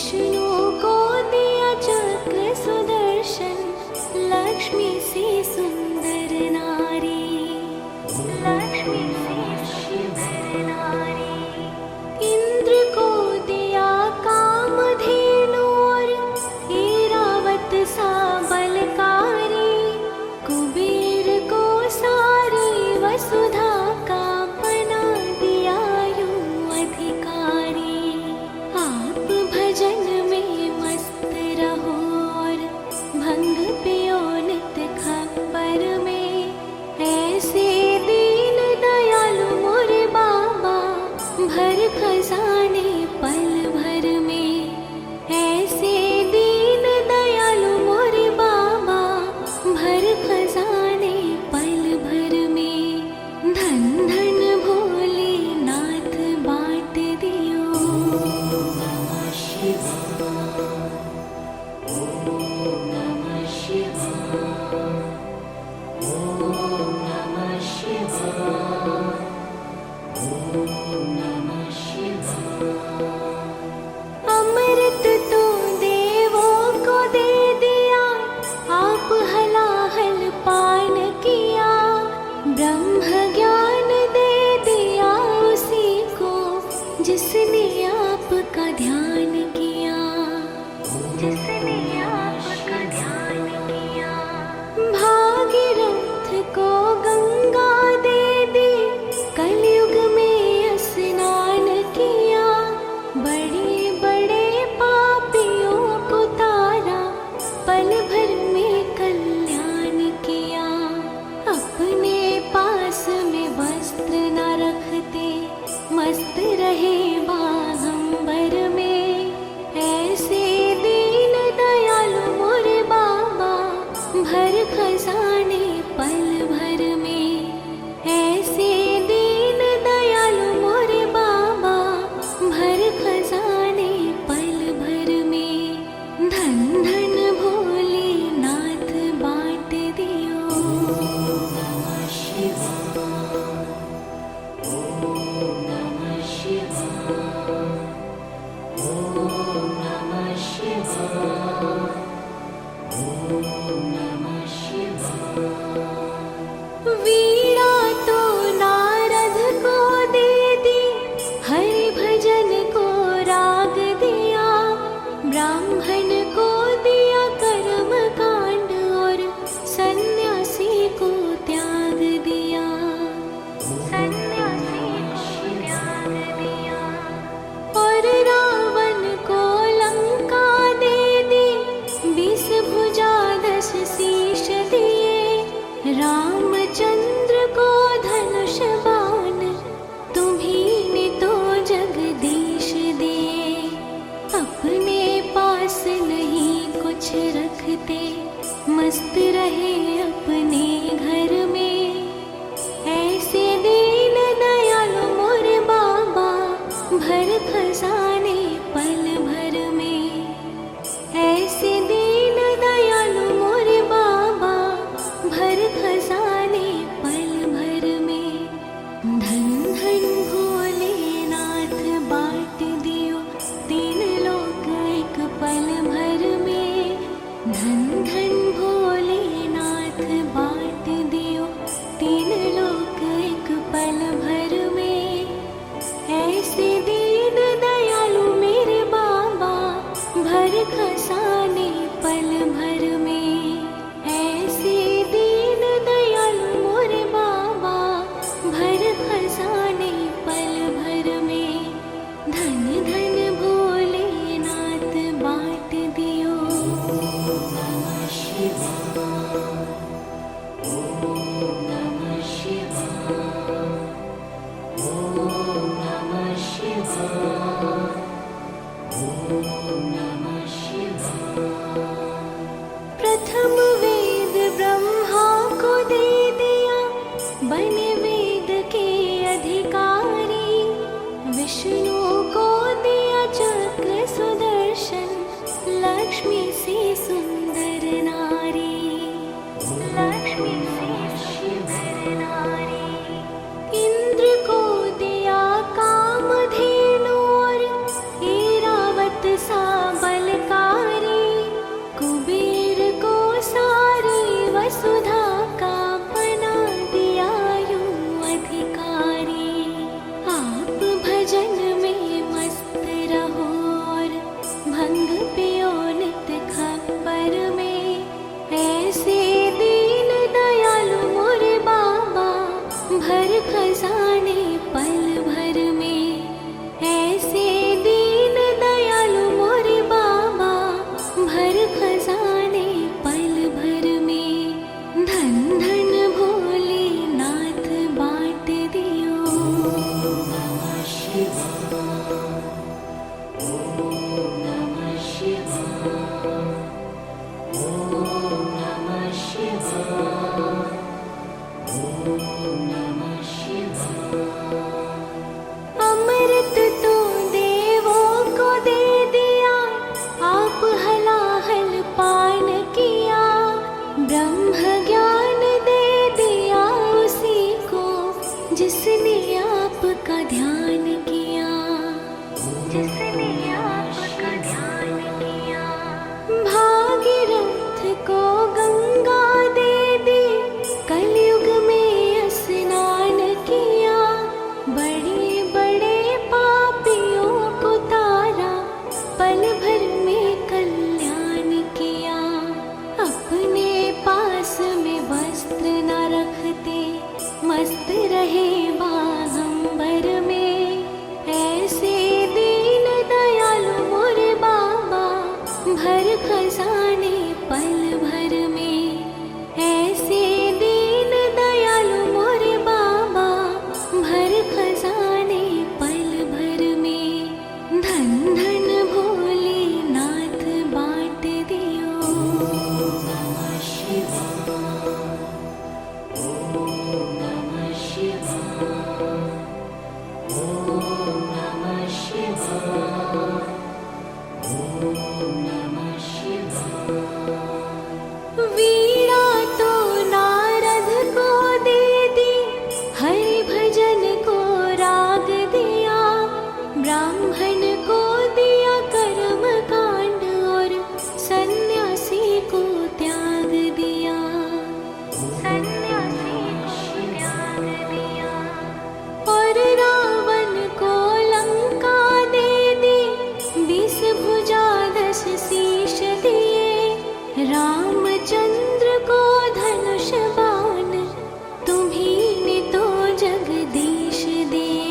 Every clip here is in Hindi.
विष्णु को दिया चक्र सुदर्शन, लक्ष्मी से सुंदर नारी, लक्ष्मी से सुंदर नारी। इंद्र को दिया कामधेनु और ऐरावत सा बलकारी, कुबेर को सारी वसुधा का बना दिया यूं अधिकारी। आप भजन में मस्त रहो और भंग पियो नित खप्पर में, ऐसे दीन दयालु मोरे बाबा भर खजाने पल भर में, ऐसे दीन दयालु मोरे बाबा भर खजाने पल भर में। धन धन भोलेनाथ बाँट दियो। नमः शिवाय, ओम नमः शिवाय, ओम नमः शिवाय, ओम नमः शिवाय। अमृत तो देवों को दे दिया, आप हलाहल पान किया, ब्रह्म ज्ञान दे दिया उसी को जिसने आपका ध्यान किया, जिसने आपका ध्यान किया। भागीरथ को गंगा दे दी, कलयुग में स्नान किया, बड़े बड़े पापियों को तारा, पल भर में कल्याण किया। अपने पास में वस्त्र न रखते, मस्त रहे बागंबर में, ऐसे दीन दयालु मोरे बाबा भर खजाने पल भर में, ऐसे दीन दयालु मोरे बाबा भर खजाने पल भर में। धन धन भोलेनाथ बाँट दियो। नमः शिवाय, ओम नमः शिवाय, ओम नमः शिवाय, ओम नमः शिवाय। वीणा तो नारद को दे दी, हरि भजन को राग दिया, ब्राह्मण को दिया कर्म कांड और सन्यासी को त्याग दिया, सन्यासी को त्याग दिया। और रावण को लंका दे दी, 20 भुजा 10 शीश दिए, रामचंद्र को धनुष बाण तुम्हीं ने तो जगदीश दिए। अपने पास नहीं कुछ रखते, मस्त रहे अपने घर में, ऐसे दीन दयालु मोरे बाबा भर खजाने पल भर में, ऐसे दीन दयालु मोरे बाबा भर खजाने पल भर में। धन धन भोलेनाथ बाँट दियो, 3 लोक एक पल भर में। धन धन भोलेनाथ बाँट दियो, 3 लोक एक पल भर में, ऐसे दीन दयालु मेरे बाबा भर खजाने पल भर में, ऐसे दीन दयालु मोरे बाबा भर खजाने पल भर में। धन धन भोलेनाथ बाँट दियो। नमः शिवाय, ओम नमः शिवाय, ओम नमः शिवाय, ओम नमः शिवाय। प्रथम वेद ब्रह्मा को दे दिया, बने वेद के अधिकारी, विष्णु को दिया चक्र सुदर्शन, लक्ष्मी से सुंदर नारी, लक्ष्मी से सुंदर नारी। इंद्र को दिया कामधेनु और ऐरावत सा पल भर में कल्याण किया। अपने पास में वस्त्र न रखते, मस्त रहे बागंबर में। ऐसे दीन दयालु मोरे बाबा, भर खजाने पल भर में। ऐसे दीन दयालु मोरे बाबा, भर खजाने पल भर में। धन धन भोलेनाथ बांट दियो। ओम नमः शिवाय, ओम नमः शिवाय, ओम नमः शिवाय, ओम नमः शिवाय। वीणा तो नारद को दे दी, हरि भजन को राग दिया। ब्राह्मण को दिया कर्म कांड, और सन्यासी को त्याग दिया। सन्यासी को त्याग दिया। और रावण को लंका दे दी, 20 भुजा 10 शीश दिए। रामचंद्र को धनुष बाण, तुम्हीं ने तो जगदीश दिए।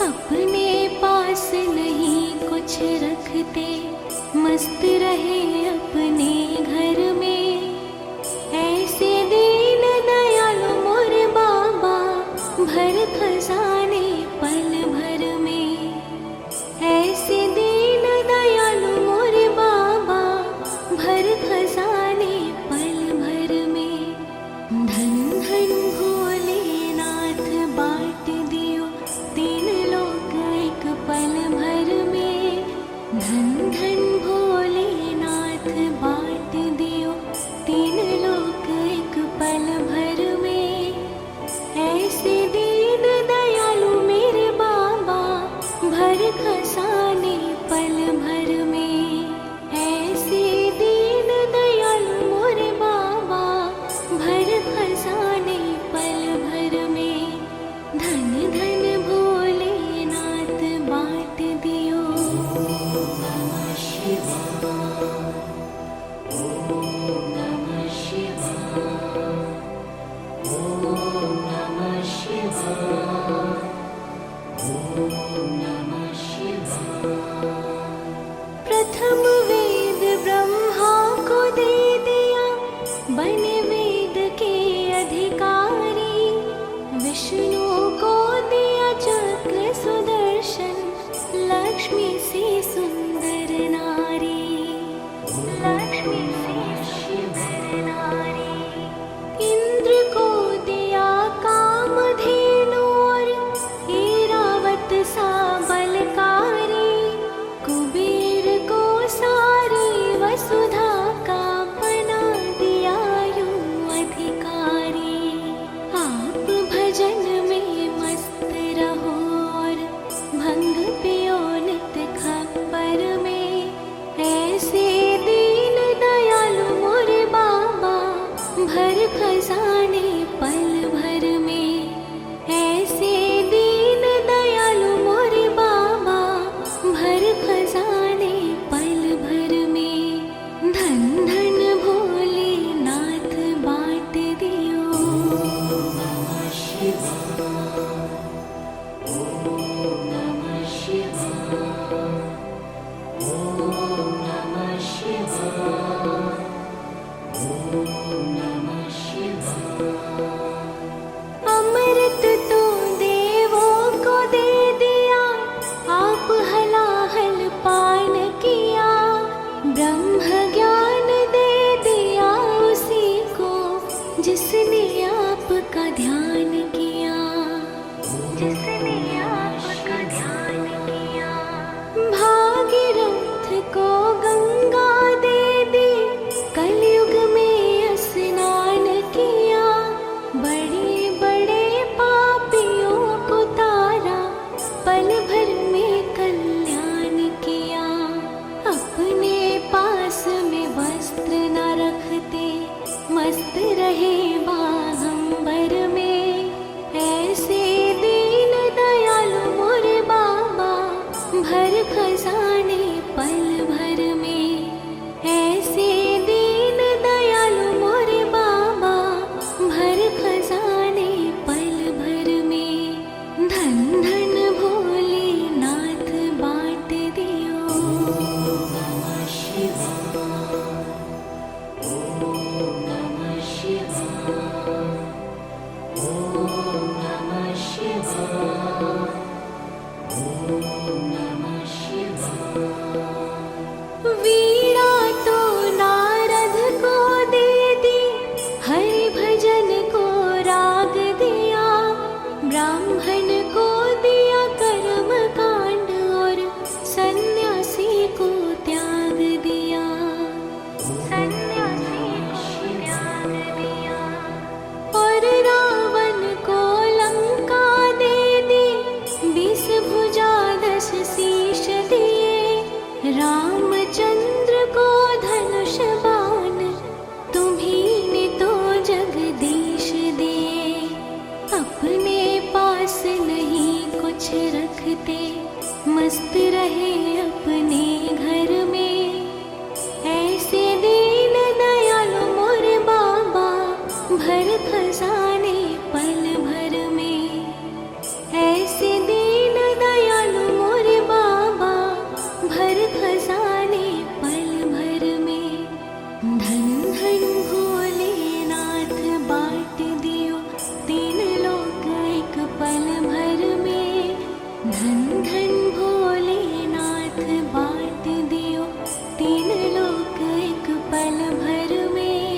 अपने पास नहीं कुछ रखते, मस्त रहे अपने घर में। ऐसे दीन दयालु मोरे बाबा, भर खजाने पल भर में। ऐसे दीन दयालु मोरे बाबा, भर खजाने पल भर में। धन धन भोलेनाथ बांट दियो, 3 लोक एक पल भर में। धन धन भोलेनाथ बांट दियो, 3 लोक एक पल भर में। ऐसे दीन दयालु मेरे बाबा, भर खजाने पल भर में। ऐसे दीन दयालु मोरे बाबा, भर खजाने पल भर में। धन धन भोलेनाथ बांट दियो। ओम नमः शिवाय, ओम नमः शिवाय, ओम नमः शिवाय, ओम नमः शिवाय। प्रथम वेद ब्रह्मा को दे दिया, बने वेद के अधिकारी। विष्णु को दिया चक्र सुदर्शन, लक्ष्मी से सुंदर नारी। लक्ष्मी से सुंदर नारी। इंद्र को दिया कामधेनु, और ऐरावत सा बलकारी। कुबेर को सारी वसुधा का बना दिया यूं अधिकारी। आप भजन में मस्त रहो, और भंग पियो नित खप्पर में। ऐसे दीन दयालु मोरे बाबा, भर खजाने पल भर में। ऐसे दीन दयालु मोरे बाबा, भर खजाने पल भर में। धन धन भोलेनाथ बांट दियो। ओम नमः शिवाय, ओम नमः शिवाय, ओम नमः शिवाय, ओम नमः शिवाय। अमृत तो देवों को दे दिया, आप हलाहल पान किया। ब्रह्म ज्ञान दे दिया उसी को, जिसने आपका ध्यान किया। जिसने आपका ध्यान किया। भागीरथ वीणा तो नारद को दे दी, हरि भजन को राग दिया, ब्राह्मण को दिया कर्म कांड और सन्यासी को त्याग दिया। सन्यासी को त्याग दिया। और रावण को लंका दे दी, 20 भुजा 10 शीश दिए, रामचंद्र को धनुष बाण तुम्हीं ने तो जगदीश दिए। अपने पास नहीं कुछ रखते, मस्त रहे अपने घर में, ऐसे दीन दयालु मोरे बाबा, भर खजाने पल भर में। ऐसे दीन दयालु मोरे बाबा, भर खजाने पल भर में। धन धन भोलेनाथ बांट दियो, 3 लोक एक पल भर में। धन धन भोलेनाथ बांट दियो, 3 लोक एक पल भर में।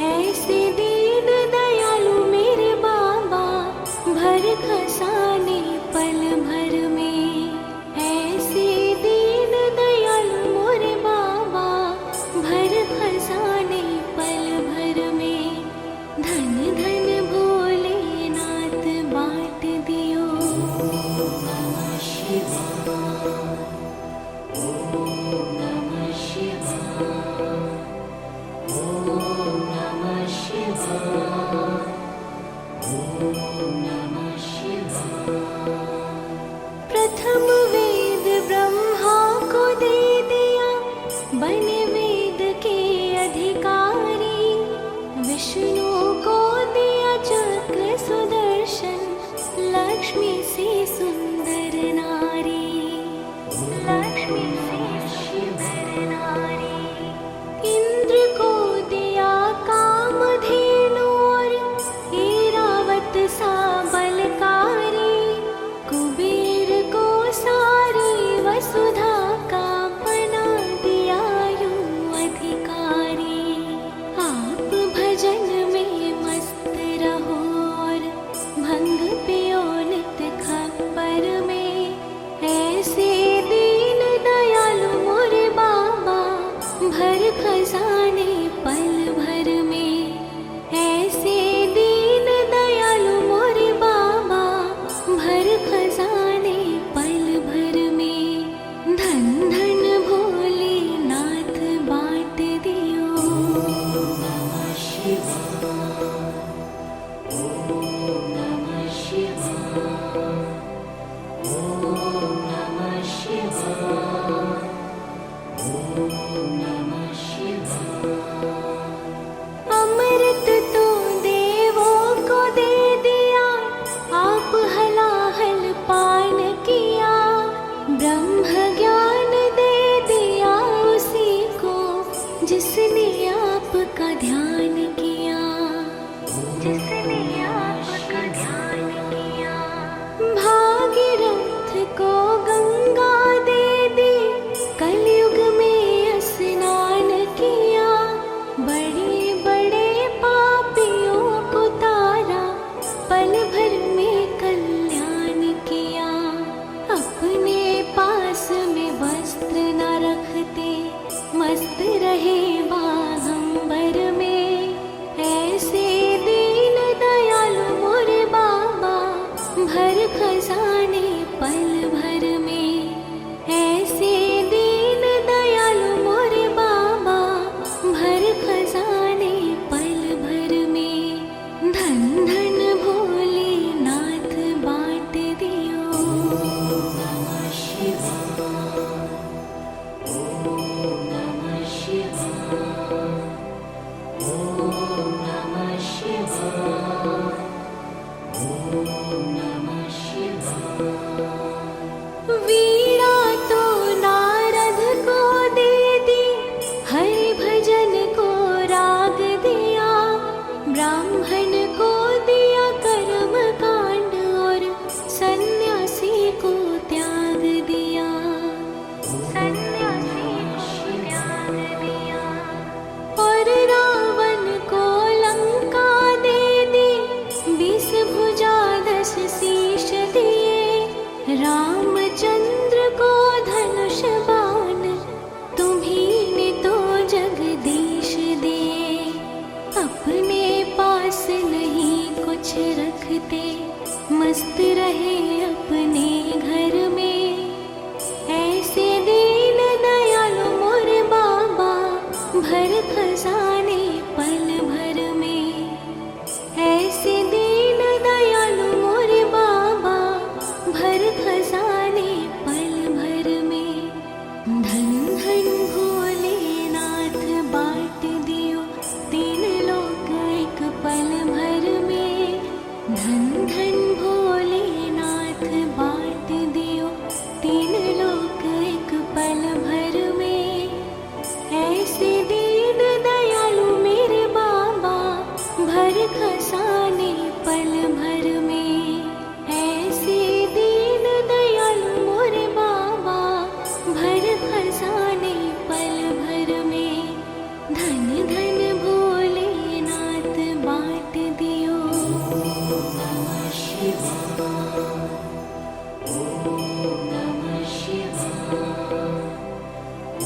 ऐसे दीन दयालु मेरे बाबा, भर खजाने पल भर में। ऐसे दीन दयालु मोरे बाबा, भर खजाने पल भर में। धन धन भोलेनाथ बांट दियो। नमः शिवाय, ओम नमः शिवाय, ओम नमः शिवाय, ओम नमः शिवाय। प्रथम वेद ब्रह्मा को दे दिया, बने वेद के अधिकारी। विष्णु को दिया चक्र सुदर्शन, लक्ष्मी से सुंदर नारी। लक्ष्मी से सुंदर नारी। इंद्र को दिया कामधेनु और ऐरावत सा बलकारी। कुबेर को सारी वसुधा का बना दिया यूं अधिकारी। आप भजन में मस्त रहो और भंग पियो नित खप्पर में। ऐसे दीन दयालु मोरे बाबा, भर खजाने पल भर में। ऐसे दीन दयालु मोरे बाबा, भर खजाने पल भर में। धन धन भोलेनाथ बांट दियो। नमः शिवाय, ओम नमः शिवाय, ओम नमः शिवाय, ओम नमः शिवाय। अमृत तो देवों को दे दिया, आप हलाहल पान किया। ब्रह्म ज्ञान दे दिया उसी को, जिसने आपका ध्यान किया। जिसने आपका ध्यान किया। भागीरथ को गंगा दे दी, कलयुग में स्नान किया। बड़े बड़े पापियों को तारा, पल भर में कल्याण किया। अपने पास में वस्त्र न रखते, मस्त रहे बागंबर में। ऐसे दीन दयालु मोरे बाबा, भर खजाने पल भर में। ऐसे दीन दयालु मोरे बाबा, भर खजाने पल भर में। धन धन भोलेनाथ बांट दियो। नमः शिवाय, ओम नमः शिवाय, धन भोलेनाथ बांट दियो तीन लोक एक पल भर में। धन धन भोलेनाथ बांट दियो तीन लोक एक पल भर में। ऐसे दीन दयालु मेरे बाबा भर खजाने पल भर में। ऐसे दीन दयालु मोरे बाबा भर खजाने पल भर में। धन धन भोलेनाथ बांट दियो। नमः शिवाय, ओम नमः शिवाय,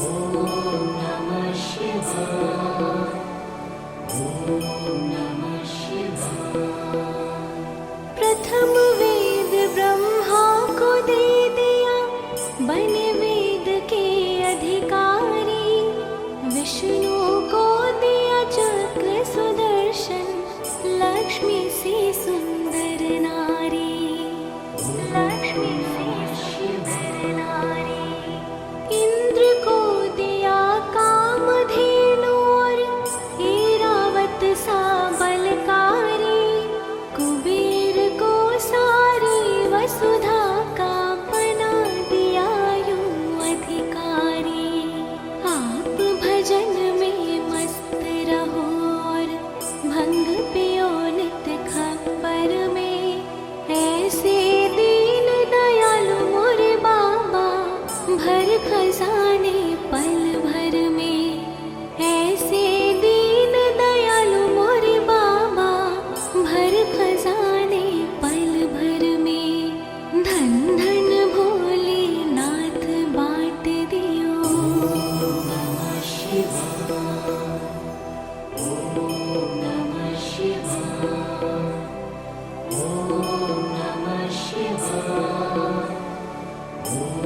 ओम नमः शिवाय, ओम नमः शिवाय। प्रथम वेद ब्रह्मा को दे दिया, बने वेद के अधिकारी। विष्णु को दिया चक्र सुदर्शन, लक्ष्मी से सुंदर नारी। लक्ष्मी से सुंदर नारी। इंद्र को दिया कामधेनु और ऐरावत सा बलकारी। कुबेर को सारी वसुधा का बना दिया यूं अधिकारी। आप भजन में मस्त रहो और भंग पियो नित खप्पर में। ऐसे दीन दयालु मोरे बाबा भर खजाने पल भर में। ऐसे दीन दयालु मोरे बाबा भर खजाने पल भर में। धन धन भोलेनाथ बांट दियो। नमः शिवाय, ओम नमः शिवाय, ओम नमः शिवाय, ओम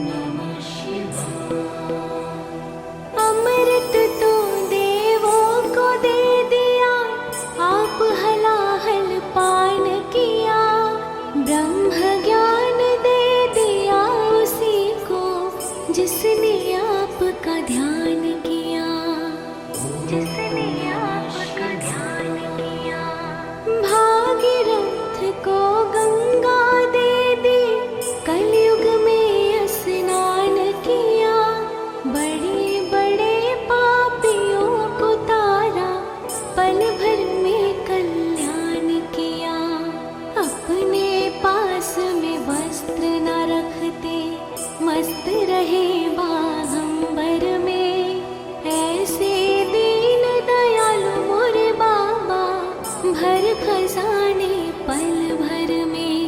नमः शिवाय। अमृत तो देवों को दे दिया, आप हलाहल पान किया। ब्रह्म ज्ञान दे दिया उसी को, जिसने आपका ध्यान किया। जिसने आपका ध्यान किया। भागीरथ को गंगा दे दी, कलयुग में स्नान किया। बड़े बड़े पापियों को तारा, पल भर में कल्याण किया। अपने पास में वस्त्र न रखते, मस्त रहे बागंबर में। ऐसे दीन दयालु मोरे बाबा भर खजाने पल भर में।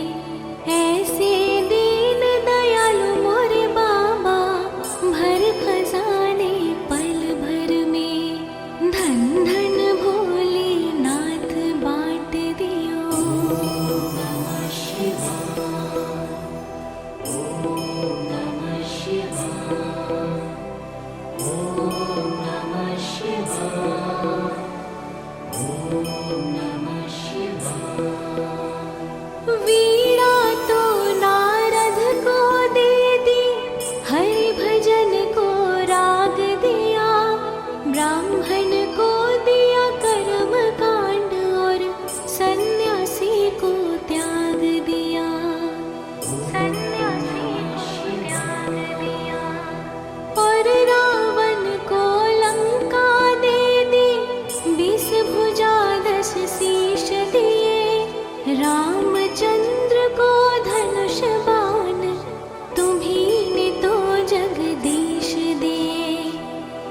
ऐसे दीन दयालु मोरे बाबा भर खजाने पल भर में। धन धन भोलेनाथ बांट दियो। नमः शिवाय, ओम नमः शिवाय, ओम नमः शिवाय, ओम नमः शिवाय। वीणा तो नारद को दे दी, हरि भजन को राग दिया। ब्राह्मण को दिया कर्म कांड और सन्यासी को त्याग दिया। सन्यासी को त्याग दिया। और रावण को लंका दे दी, 20 भुजा 10 शीश दिए। रामचंद्र को धनुष बाण, तुम्हीं ने तो जगदीश दिए।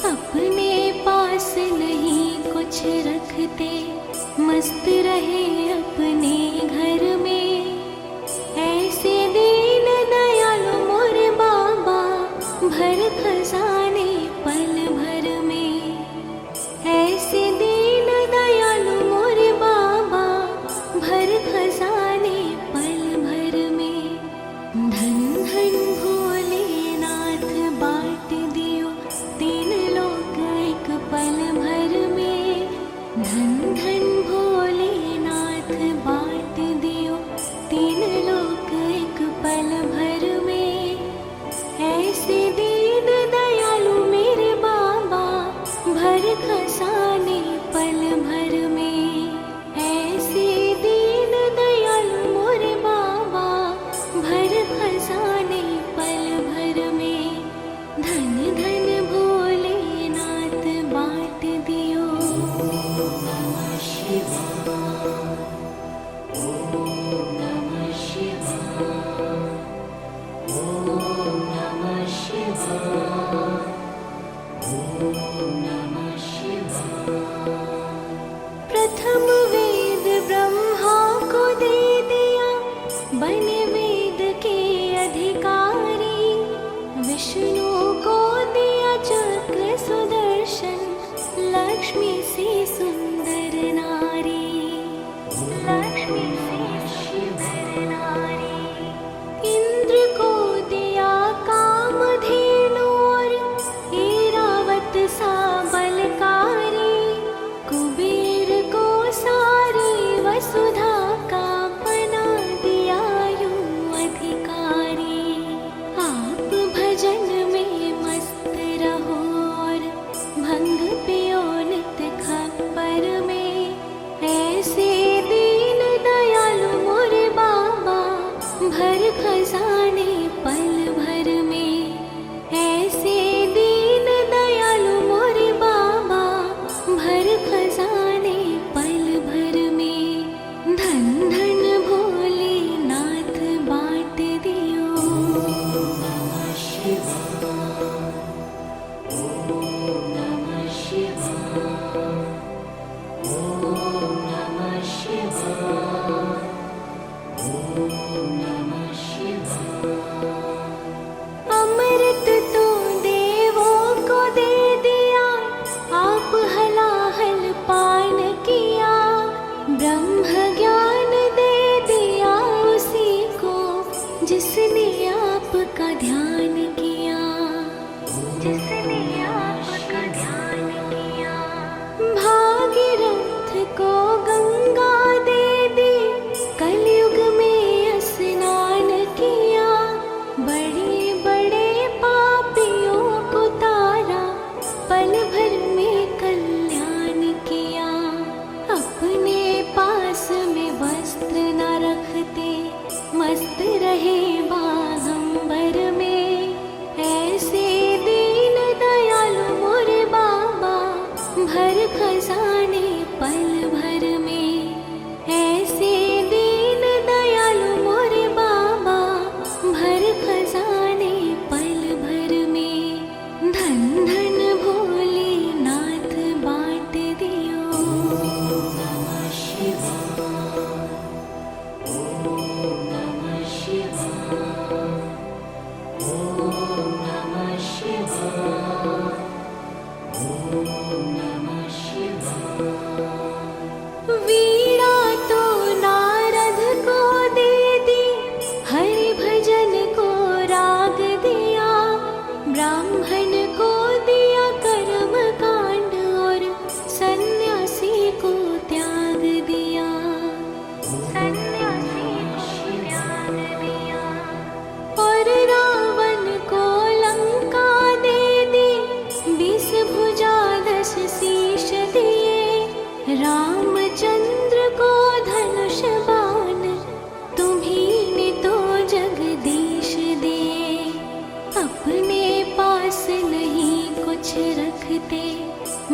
अपने पास नहीं कुछ रखते, मस्त रहे अपने घर में। ऐसे दीन दयालु मोरे बाबा भर खजाने पल भर में। ऐसे दीन दयालु मोरे बाबा भर खजाने पल भर में। धन धन भोलेनाथ बांट दियो तीन लोक एक पल भर में। धन धन भोलेनाथ बांट दियो तीन लोक एक पल भर में। ऐसे दीन दयालु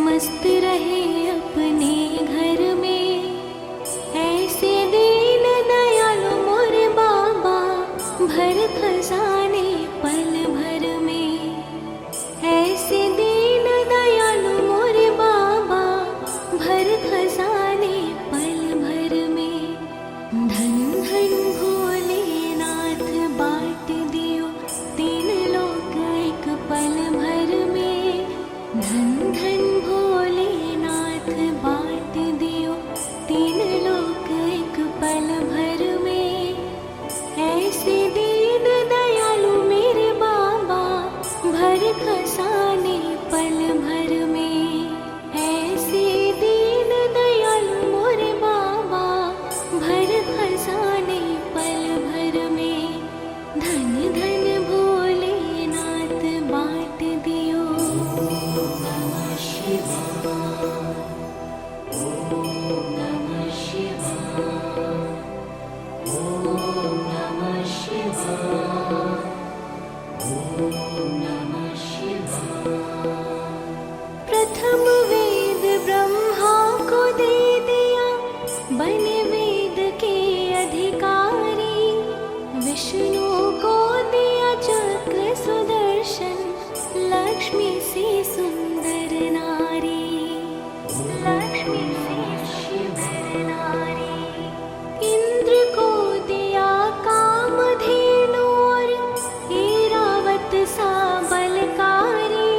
मस्त रहे अपने घर में। ऐसे दीन दयालु मोरे बाबा, भर खजाने पल भर में। ऐसे दीन दयालु मोरे बाबा, भर खजाने पल भर में। धन धन भोलेनाथ, बाट दियो तीन लोक एक पल भर में। धन धन भोलेनाथ, बाट दियो तीन लोक एक पल भर में। ऐसे दीन दयालु मेरे बाबा, भर खजाने पल भर में। ऐसे दीन दयालु मोरे बाबा, भर खजाने पल भर में। धन धन भोलेनाथ, बाट दियो। नमः शिवाय, ओम नमः शिवाय, ओम नमः शिवाय, ओम नमः शिवाय। प्रथम वेद ब्रह्मा को दे दिया, बने वेद के अधिकारी। विष्णु को दिया चक्र सुदर्शन, लक्ष्मी से सुंदर नारी। लक्ष्मी से सुंदर नारी। इंद्र को दिया कामधेनु और ऐरावत सा बलकारी।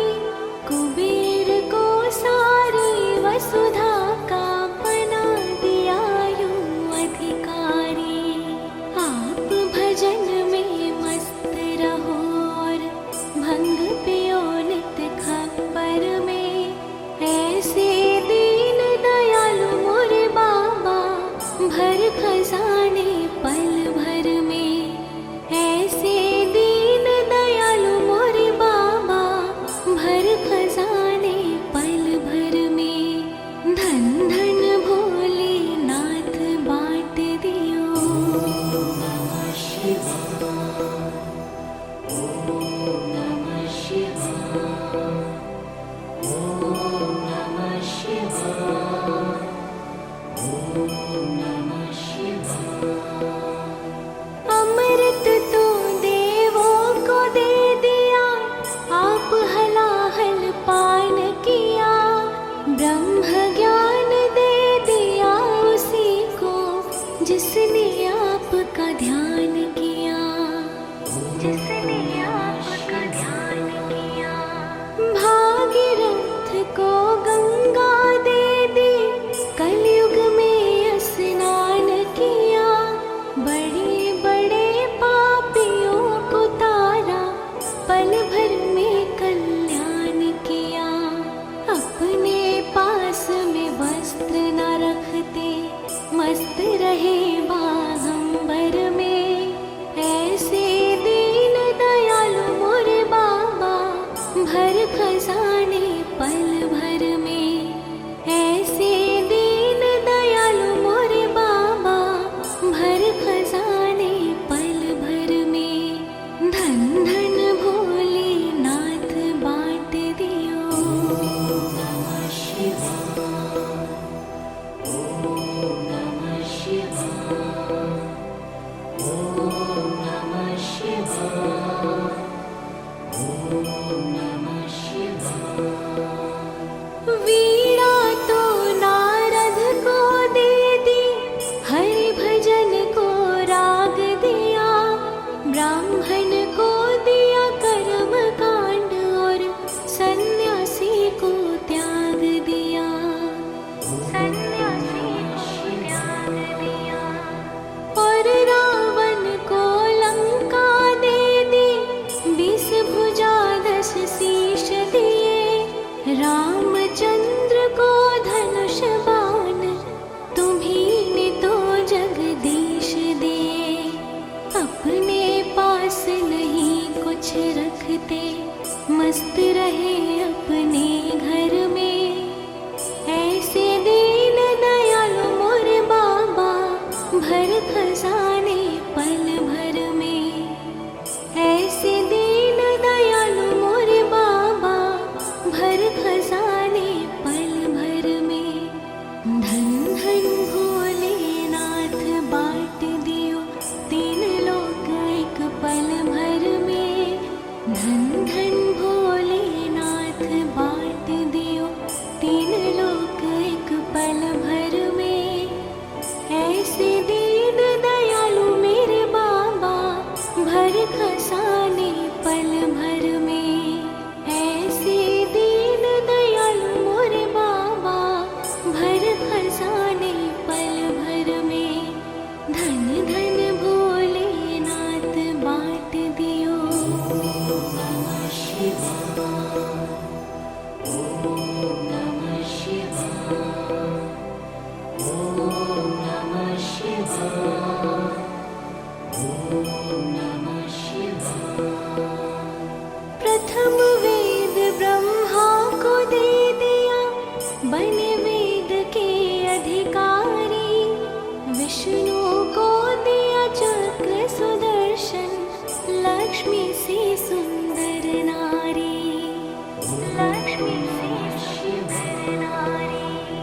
कुबेर को सारी वसुधा का बना दिया यूं अधिकारी। आप भजन में मस्त रहो और भंग पियो नित खप्पर में। ऐसे दीन दयालु मोरे बाबा, भर खजाने पल भर में। ऐसे दीन दयालु मोरे बाबा, भर खजाने पल भर में। धन धन भोलेनाथ, बाट दियो। नमः शिवाय, ओम नमः शिवाय, ओम नमः शिवाय, ओम नमः शिवाय। अमृत तो देवों को दे दिया, आप हलाहल पान किया। ब्रह्म ज्ञान दे दिया उसी को, जिसने आपका ध्यान किया। जिसने आपका ध्यान किया। भागीरथ को गंगा दे दी, कलयुग में स्नान किया। बड़े बड़े पापियों को तारा, पल भर में कल्याण किया। अपने पास में वस्त्र न रखते, मस्त रहे बागंबर में। ऐसे दीन दयालु मोरे बाबा, भर खजाने पल भर में। ऐसे दीन दयालु मोरे बाबा, भर खजाने पल भर में। धन धन भोलेनाथ, बाट दियो। नमः शिवाय, ओम नमः शिवाय, ओम नमः शिवाय, ओम नमः शिवाय। नमः शिवाय। ओम नमः शिवाय। ओम नमः शिवाय। प्रथम वेद ब्रह्मा को दे दिया, बने वेद के अधिकारी। विष्णु को दिया चक्र सुदर्शन, लक्ष्मी से सुंदर नारी। लक्ष्मी से सुंदर नारी।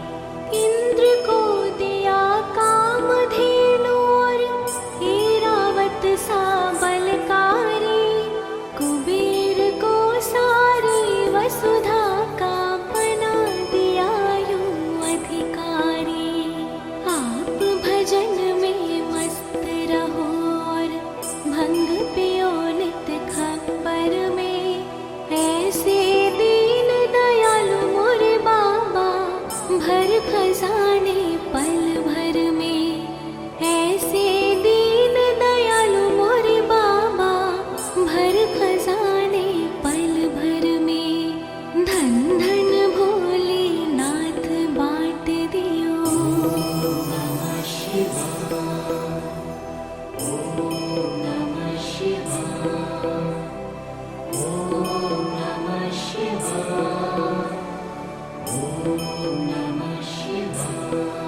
इंद्र को दिया कामधेनु और ऐरावत सा बलकारी। कुबेर को सारी वसुधा का बना दिया यूं अधिकारी। आप भजन में मस्त रहो और भंग पियो नित खप्पर में। ऐसे दीन दयालु मोरे बाबा, भर खजाने पल भर में। ऐसे दीन दयालु मोरे बाबा, भर खजाने पल भर में। धन धन भोले नाथ बांट दियो। नमः शिवाय। ओम नमः शिवाय। ओम नमः शिवाय। ओम नमः शिवाय।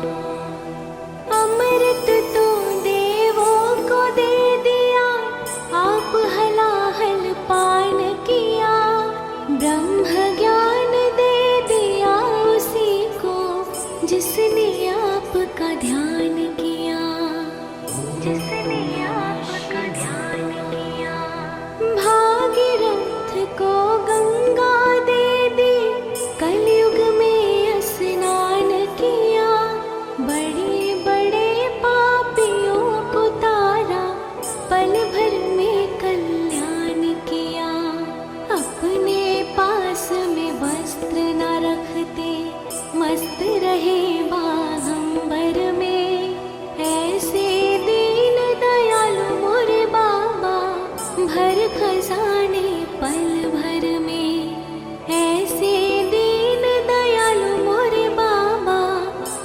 अमृत तो देवों को दे दिया, आप हलाहल पान किया। ब्रह्म ज्ञान दे दिया उसी को, जिसने आपका ध्यान किया। जिसने आपका ध्यान किया। भागीरथ को गंगा दे दी, कलयुग में स्नान किया। बड़े बड़े पापियों को तारा, पल भर में कल्याण किया। अपने पास में वस्त्र न रखते, मस्त रहे बागंबर में। ऐसे दीन दयालु मोरे बाबा, भर खजाने पल भर में। ऐसे दीन दयालु मोरे बाबा,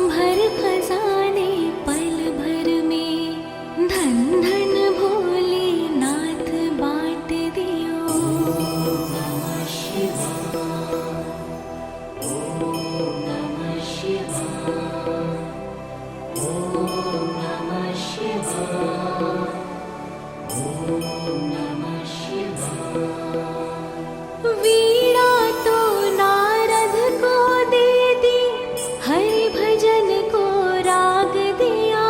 भर खजाने पल भर में। धन धन भोले नाथ बांट दियो। नमः शिवाय। ओम नमः शिवाय। ओम नमः शिवाय। ओम नमः शिवाय। वीणा तो नारद को दे दी, हरि भजन को राग दिया।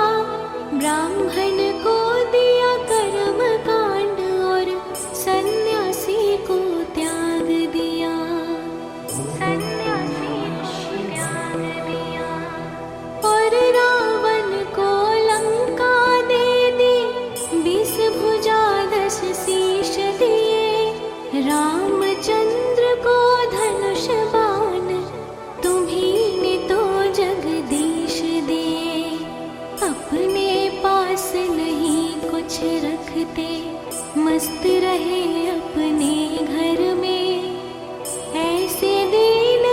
ब्राह्मण को दिया कर्म कांड और सन्यासी को त्याग दिया। सन्यासी को त्याग दिया। और रावण को लंका दे दी, 20 भुजा 10 शीश दिए। रामचंद्र को धनुष बाण, तुम्हीं ने तो जगदीश दिए। अपने पास नहीं कुछ रखते, मस्त रहे अपने घर में। ऐसे दीन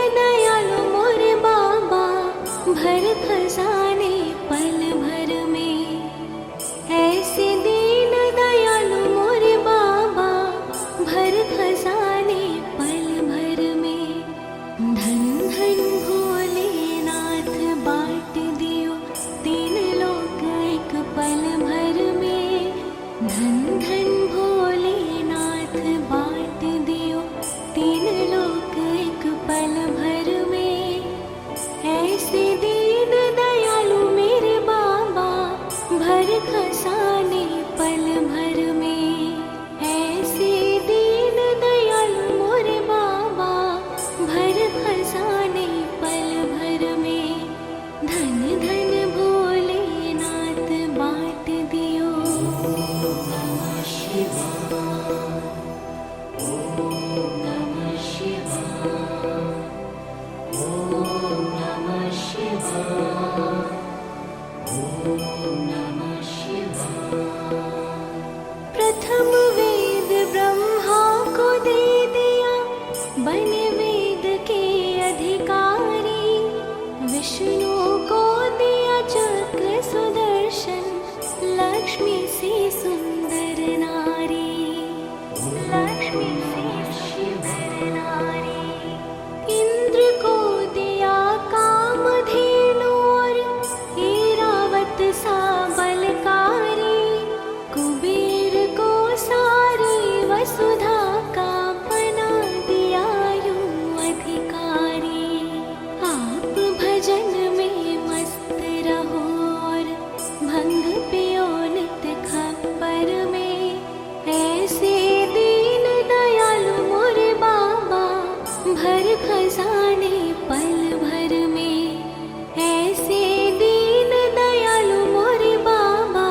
भर खजाने पल भर में। ऐसे दीन दयालु मोरे बाबा,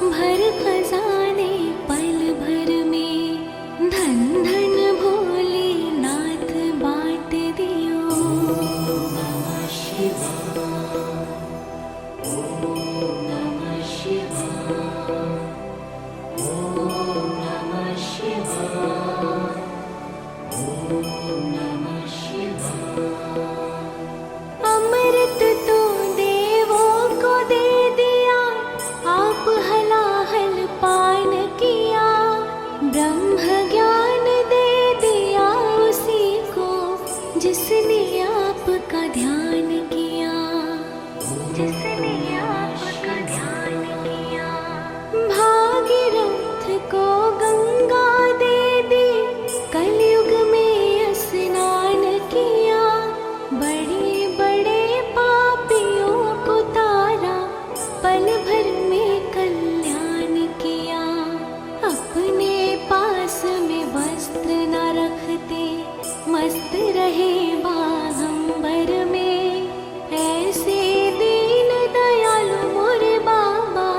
भर खजाने पल भर में। धन धन भोलेनाथ बाँट दियो। नमः शिवाय, ओम नमः शिवाय, ओम नमः शिवाय, ओम नमः शिवाय। अमृत तो देवों को दे दिया, आप हलाहल पान किया। ब्रह्म ज्ञान दे दिया उसी को, जिसने आपका ध्यान किया, जिसने आपका ध्यान किया। भागीरथ को गंगा दे दी, कलयुग में स्नान किया। बड़े बड़े पापियों को तारा, पल भर में कल्याण किया। अपने पास में वस्त्र न रखते, मस्त रहे बागंबर में। ऐसे दीन दयालु मोरे बाबा,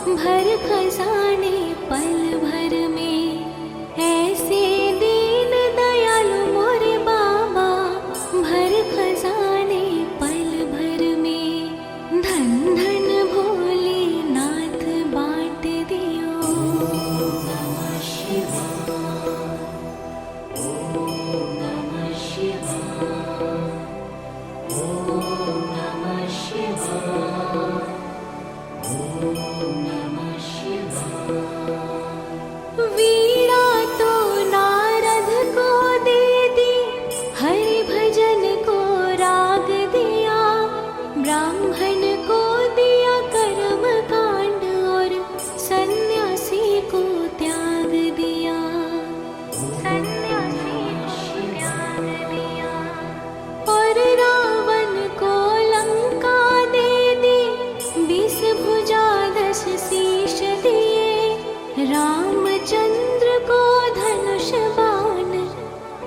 भर खजाने पल भर में। ऐसे दीन दयालु मोरे बाबा, भर खजाने पल भर में। धन धन भोलेनाथ बाँट दियो। नमः शिवाय, ओम नमः शिवाय, ओम नमः शिवाय, ओम नमः शिवाय। वीणा तो नारद को दे दी, हरि भजन को राग दिया। ब्राह्मण को दिया कर्म कांड, और सन्यासी को त्याग दिया। सन्यासी को त्याग दिया। और रावण को लंका दे दी, 20 भुजा 10 शीश दिए। रामचंद्र को धनुष बाण,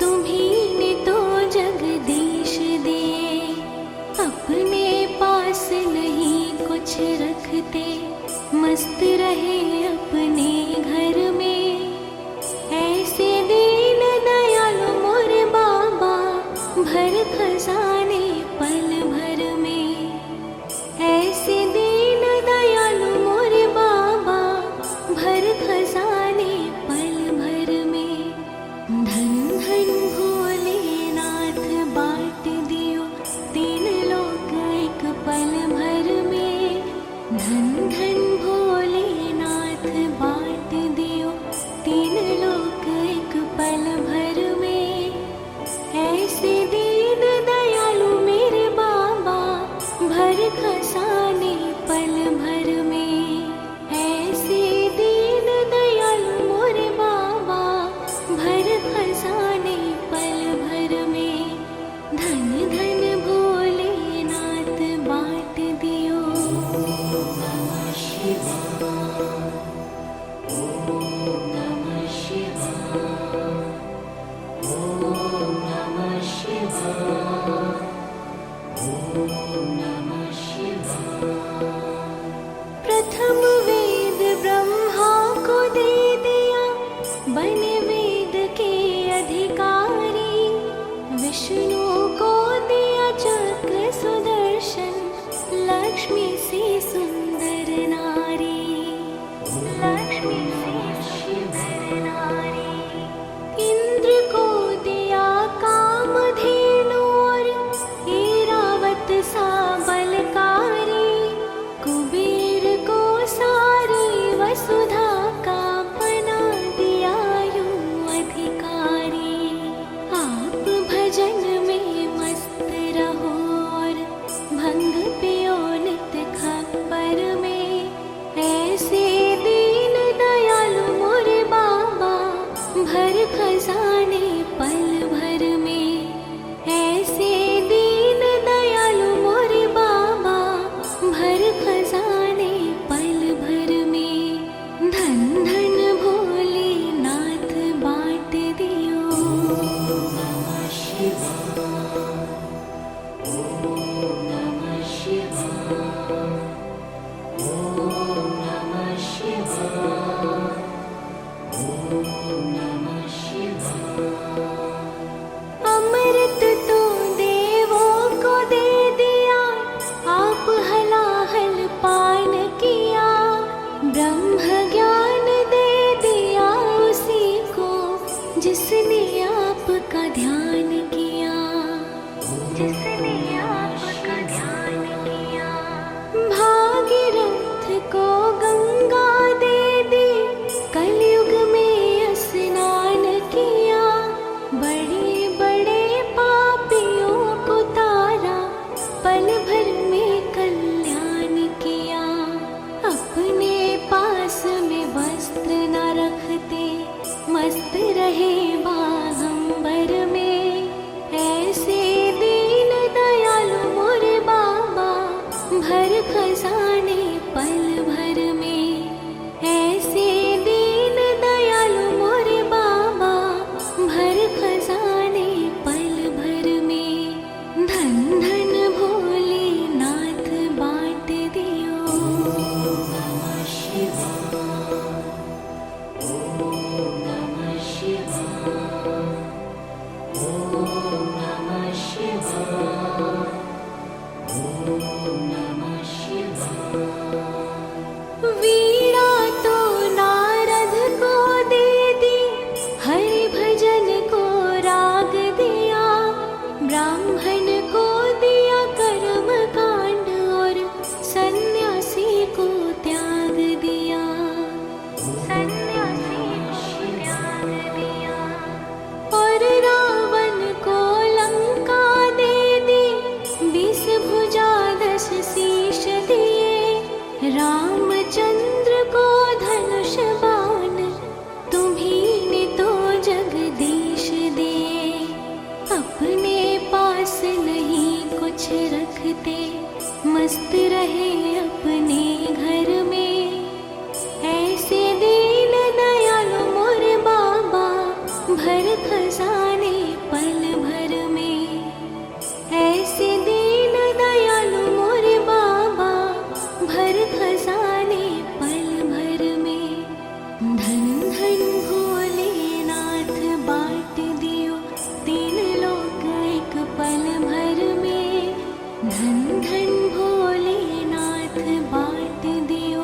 तुम्हीं ने तो जगदीश दिए। अपने पास नहीं कुछ रखते, मस्त रहे अपने घर में। ऐसे दीन दयालु मोरे बाबा, भर खजाने पल भर में। ऐसे दीन दयालु मोरे बाबा, भर खजाने पल भर में। धन धन भोलेनाथ बाँट दियो, 3 लोक एक पल भर में। धन धन भोलेनाथ बाँट दियो, 3 लोक एक पल भर में। ऐसे दीन दयालु मेरे बाबा, भर खजाने पल भर में। ऐसे दीन दयालु मोरे बाबा, भर खजाने पल भर में। धन धन भोलेनाथ बाँट दियो। नमः शिवाय, ओम नमः शिवाय, ओम नमः शिवाय, ओम नमः शिवाय। प्रथम वेद ब्रह्मा को दे दिया, बने वेद के अधिकारी। विष्णु को दिया चक्र सुदर्शन, लक्ष्मी से सुंदर नारी। लक्ष्मी से सुंदर नारी। इंद्र को दिया कामधेनु, और ऐरावत सा बलकारी। कुबेर को सारी वसुधा का बना दिया यूं अधिकारी। आप भजन में मस्त रहो, और भंग पियो नित खप्पर में। ऐसे दीन दया जिसने आपका ध्यान किया। भागीरथ को गंगा दे दी, कलयुग में स्नान किया। बड़े बड़े पापियों को तारा, पल भर में कल्याण किया। अपने पास में वस्त्र न रखते, मस्त रहे बागंबर में। ऐसे दीन दयालु मोरे बाबा, भर खजाने पल भर में। ऐसे दीन दयालु मोरे बाबा, भर खजाने पल भर में। धन धन भोलेनाथ बांट दियो। नमः शिवाय, ओम नमः शिवाय, ओम नमः शिवाय, ओम नमः शिवाय। वीणा तो नारद को दे दी, हरि भजन को राग दिया। ब्राह्मण को दिया कर्म कांड, और सन्यासी को त्याग दिया। सन्यासी को त्याग दिया। और रावण को लंका दे दी, 20 भुजा 10 शीश दिए। रामचंद्र को धनुष बाण, तुम्हीं ने तो जगदीश दिए। अपने पास नहीं कुछ रखते, मस्त रहे अपने घर में। ऐसे दीन दयालु मोरे बाबा, भर खजाने पल भर में। ऐसे दीन दयालु मोरे बाबा, भर खजाने पल भर में। धन धन भोलेनाथ बांट दियो, 3 लोक एक पल भर में। धन धन भोलेनाथ बांट दियो,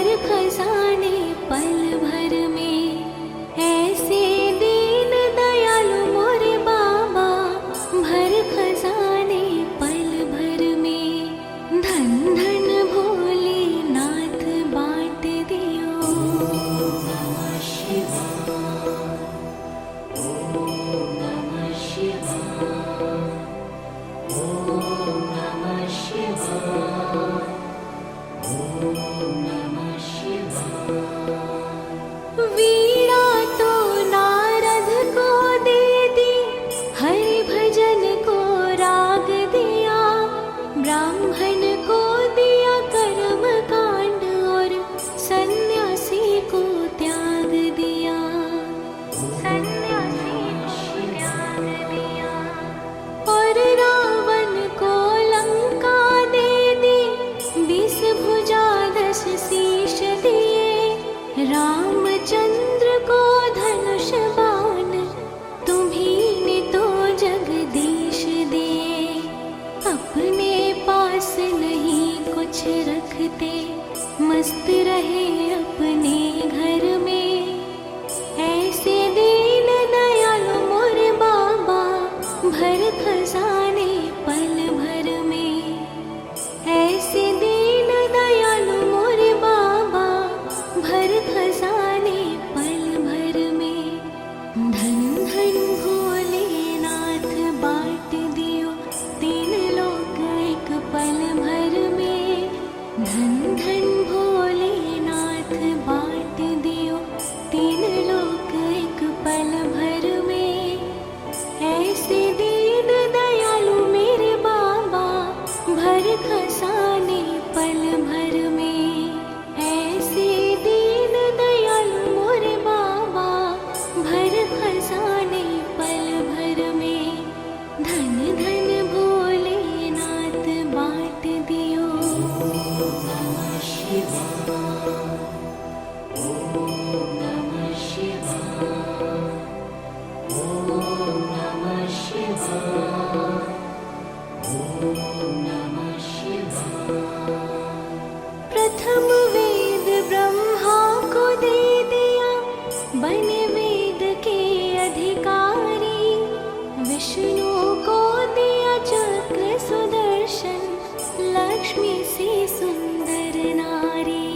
भर खजाने पल भर में। ऐसे दीन दयालु मोरे बाबा, भर खजाने पल भर में। धन धन भोलेनाथ बाँट दियो। नमः शिवाय, ओम नमः शिवाय, ओम नमः शिवाय, ओम नमः शिवाय। वीणा तो नारद को दे दी, हरि भजन को राग दिया। ब्राह्मण को दिया कर्म कांड और सन्यासी को त्याग दिया। सन्यासी को त्याग दिया। और रावण को लंका दे दी, 20 भुजा 10 शीश दिए। रामचंद्र को धनुष बाण, तुम्हीं ने तो जगदीश दिए। अपने पास नहीं कुछ रखते, मस्त रहे अपने घर में। ऐसे दीन दयालु मोरे बाबा, भर खजाने पल भर में। ऐसे दीन दयालु मोरे बाबा, भर खजाने पल भर में। धन धन भोलेनाथ बाँट दियो, 3 लोक एक पल भर में। धन धन भोलेनाथ बाँट दियो, 3 लोक एक पल भर में। ऐसे दीन दयालु मेरे बाबा, भर खजाने पल भर में। ऐसे दीन दयालु मोरे बाबा, भर खजाने पल भर में। धन धन भोलेनाथ बाँट दियो। नमः शिवाय, ओम नमः शिवाय, ओम नमः शिवाय, ओम नमः शिवाय। प्रथम वेद ब्रह्मा को दे दिया, बने वेद के अधिकारी। विष्णु को दिया चक्र सुदर्शन, लक्ष्मी से सुंदर नारी।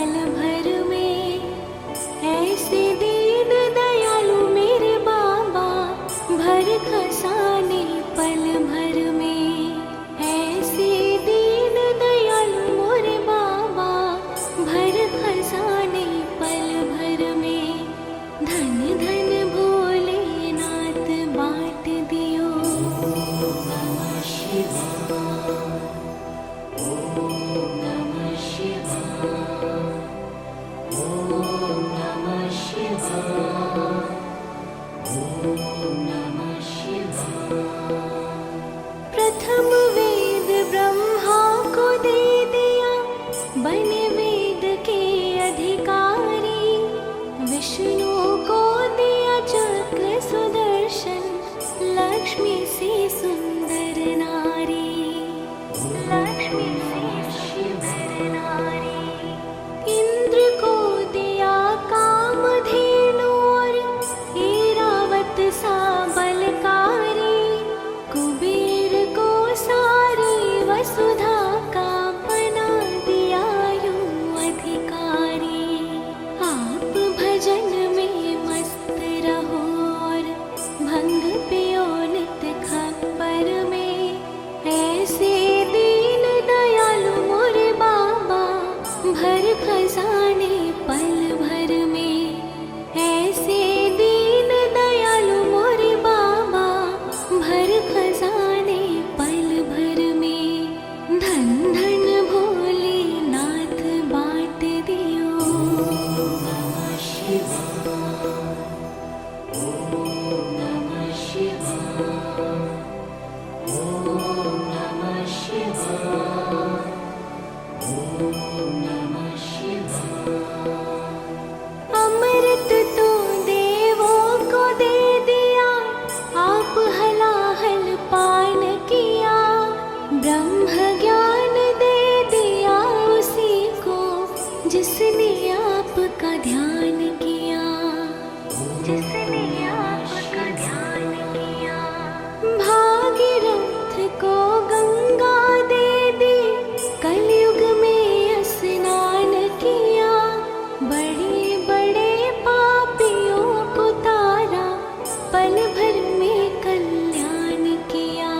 पल भर में। ऐसे दीन दयालु मेरे बाबा, भर खजाने पल भर में। ऐसे दीन दयालु मोरे बाबा, भर खजाने पल भर में। धन धन भोलेनाथ बाँट दियो। ओम नमः शिवाय, ओम नमः शिवाय, ओम नमः शिवाय, ओम नमः शिवाय। प्रथम वेद ब्रह्मा को दे दिया, बने वेद के अधिकारी। विष्णु को दिया चक्र सुदर्शन, लक्ष्मी से सुंदर नारी। लक्ष्मी से सुंदर नारी। इंद्र को दिया कामधेनु और ऐरावत सा बलकारी। कुबेर को सारी वसुधा का बना दिया यूं अधिकारी। आप भजन में मस्त रहो और भंग पियो नित खप्पर में। ऐसे दीन दयालु मोरे बाबा, भर खजाने पल भर में। ऐसे दीन दयालु मोरे बाबा, भर खजाने पल भर में। धन धन भोलेनाथ बाँट दियो। ओम नमः शिवाय, ओम नमः शिवाय, ओम नमः शिवाय, ओम नमः शिवाय। अमृत तो देवों को दे दिया, आप हलाहल पान किया। ब्रह्म ज्ञान दे दिया उसी को, जिसने आपका ध्यान किया। जिसने आपका ध्यान किया। भागीरथ को गंगा दे दी, कलयुग में स्नान किया। बड़े बड़े पापियों को तारा, पल भर में कल्याण किया।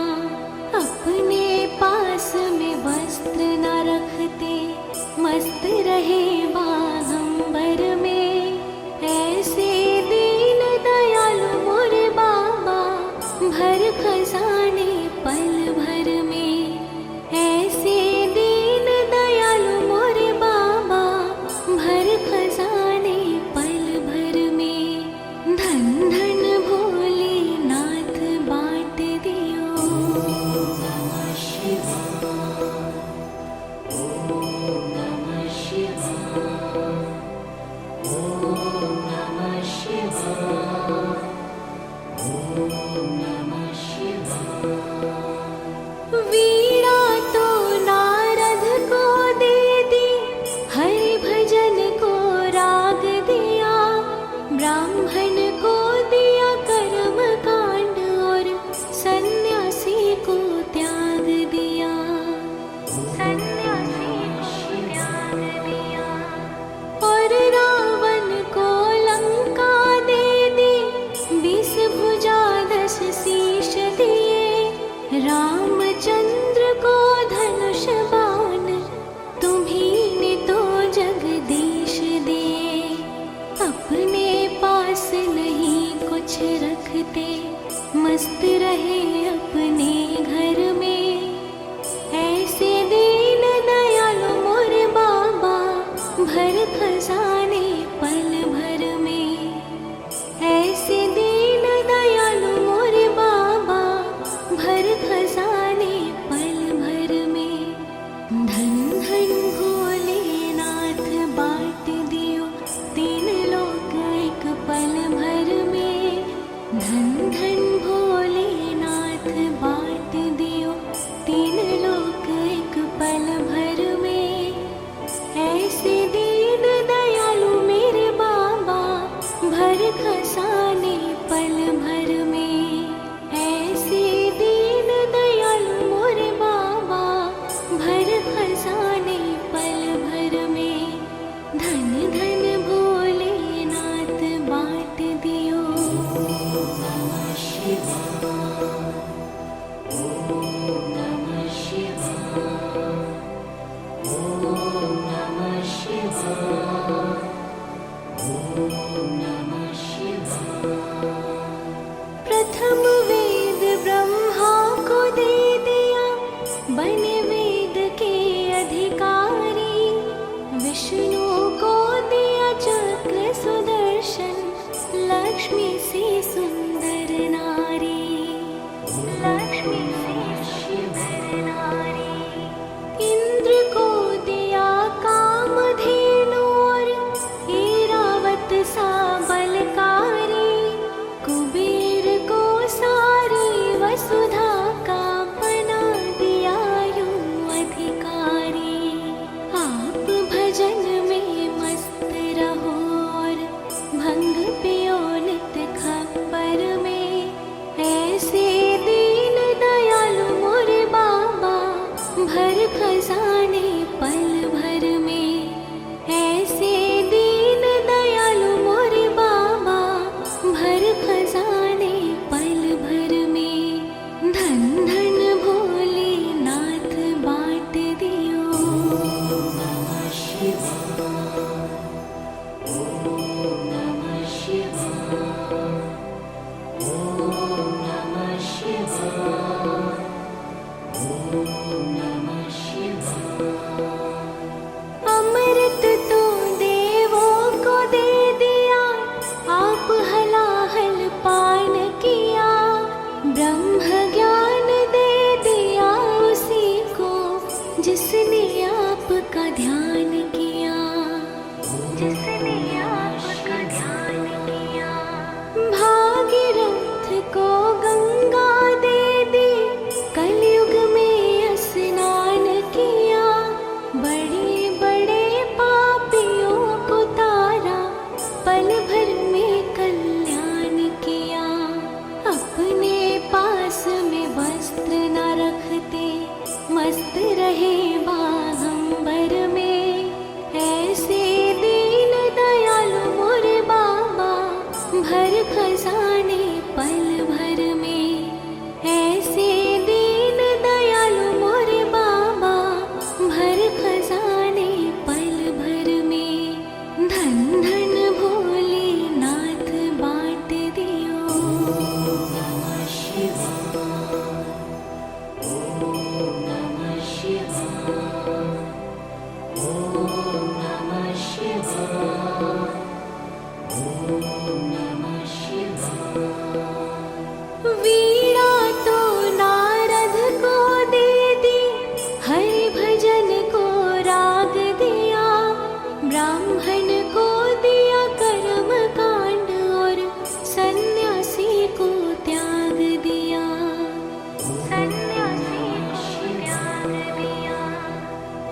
अपने पास में वस्त्र न रखते, मस्त रहे बागंबर में। ऐसे दीन दयालु मोरे बाबा, भर खजाने पल भर में। ऐसे दीन दयालु मोरे बाबा, भर खजाने पल भर में। धन धन भोलेनाथ बाँट दियो। ओम नमः शिवाय, ओम नमः शिवाय, विष्णु को दिया चक्र सुदर्शन, लक्ष्मी से सुंदर नारी, लक्ष्मी से सुंदर नारी। इंद्र को दिया कामधेनु और ऐरावत सा बलकारी, कुबेर को सारी वसुधा का बना दिया यूं अधिकारी। आप भजन में मस्त रहो और भंग पियो नित खप्पर में, ऐसे दीन दयालु मोरे बाबा भर खजाने पल भर में, ऐसे दीन दयालु मोरे बाबा भर खजाने पल भर में। धन धन भोलेनाथ बाँट दियो। नमः शिवाय, ओम नमः शिवाय, ओम नमः शिवाय, ओम नमः शिवाय। अमृत तो देवों को दे दिया, आप हलाहल पान किया, ब्रह्म ज्ञान दे दिया उसी को जिसने आपका ध्यान किया, जिसने आपका ध्यान किया। भागीरथ को गंगा दे दी, कलयुग में स्नान किया, बड़े बड़े पापियों को तारा, पल भर में कल्याण किया। अपने पास में वस्त्र न रखते, मस्त रहे बागंबर में, ऐसे दीन दयालु मोरे बाबा भर खजाने पल भर में, ऐसे दीन दयालु मोरे बाबा भर खजाने पल भर में। धन धन भोलेनाथ बाँट दियो। नमः शिवाय, ओम नमः शिवाय, ओम नमः शिवाय, ओम नमः शिवाय। वीणा तो नारद को दे दी, हरि भजन को राग दिया, ब्राह्मण को दिया कर्म कांड और सन्यासी को त्याग दिया, सन्यासी को त्याग दिया।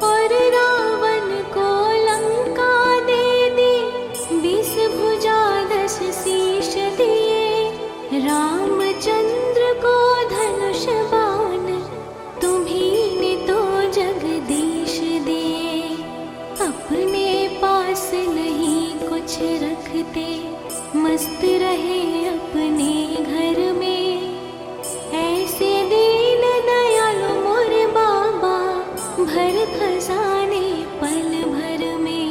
और रावण को लंका दे दी, 20 भुजा 10 शीश दिए, रामचंद्र को धनुष बाण तुम्हीं ने तो जगदीश दिए। अपने पास नहीं कुछ रखते, मस्त रहे अपने घर में, ऐसे दीन दयालु मोरे बाबा भर खजाने पल भर में,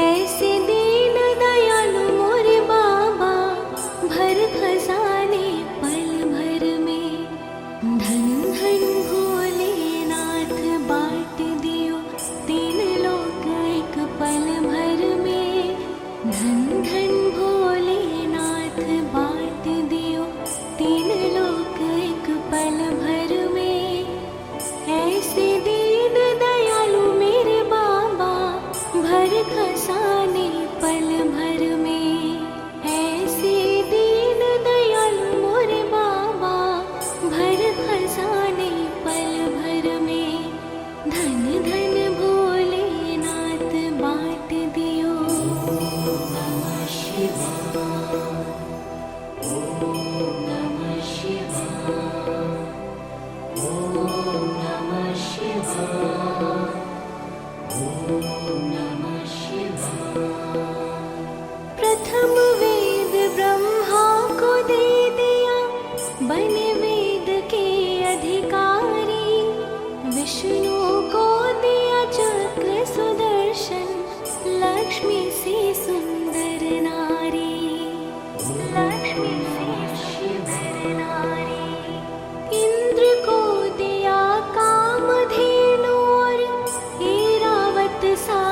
ऐसे दीन दयालु मोरे बाबा भर खजाने पल भर में। धन धन भोलेनाथ बाँट दियो, 3 लोक एक पल भर में। धन धन भोलेनाथ बाँट दियो, 3 लोक एक पल भर में, ऐसे दीन दयालु मेरे बाबा भर खजाने पल भर में, ऐसे दीन दयालु मोरे बाबा भर खजाने पल भर में। धन धन भोलेनाथ बाँट दियो। नमः शिवाय, ओम नमः शिवाय, ओम नमः शिवाय, ओम नमः शिवाय। प्रथम वेद ब्रह्मा को दे दिया, बने वेद के अधिकारी, विष्णु को दिया चक्र सुदर्शन, लक्ष्मी से सुंदर नारी, लक्ष्मी से सुंदर नारी। इंद्र को दिया कामधेनु और ऐरावत सा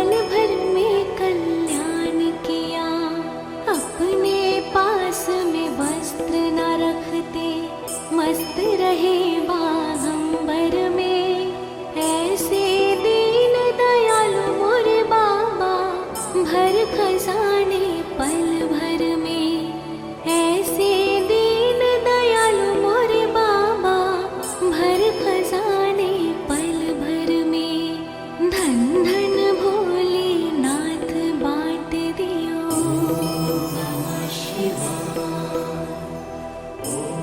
पल भर में कल्याण किया। अपने पास में वस्त्र न रखते, मस्त रहे बागंबर में। ऐसे दीन दयालु मोरे बाबा, भर खजाने पल भर में। ऐसे दीन दयालु मोरे बाबा, भर खजाने पल भर में। धन धन भोलेनाथ बाँट दियो। नमः शिवाय, ओम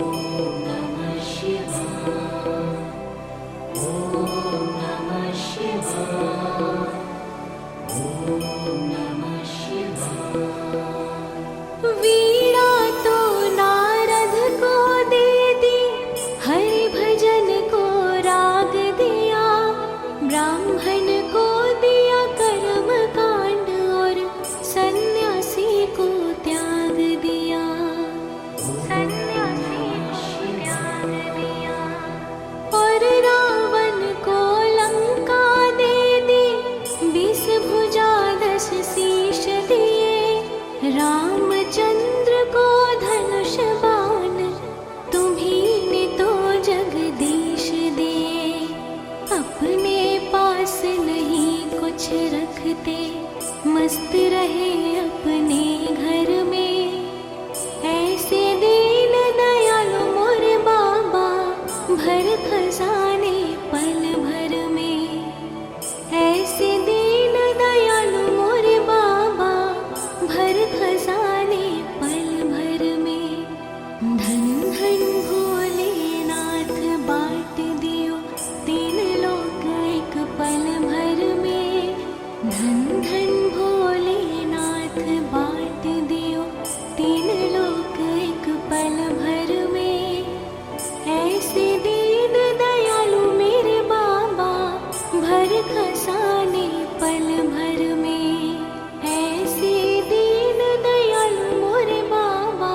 नमः शिवाय, ओम नमः शिवाय, ओम नमः शिवाय। वीणा तो नारद को दे दी, हरि भजन को राग दिया। ब्राह्मण को दिया कर्म कांड, और सन्यासी को त्याग दिया। सन्यासी को त्याग दिया। और रावण को लंका दे दी, 20 भुजा 10 शीश दिए। रामचंद्र को धनुष बाण, तुम्हीं ने तो जगदीश दिए। अपने पास नहीं कुछ रखते, मस्त रहे अपने घर में। ऐसे दीन दयालु मोरे बाबा, भर खजाने पल भर में। ऐसे दीन दयालु मोरे बाबा, भर खजाने पल भर में। धन धन भोलेनाथ बाँट दियो, 3 लोक एक पल भर में। धन धन भोलेनाथ बाँट दियो, 3 लोक एक पल भर में। ऐसे दीन दयालु मेरे बाबा, भर खजाने पल भर में। ऐसे दीन दयालु मोरे बाबा,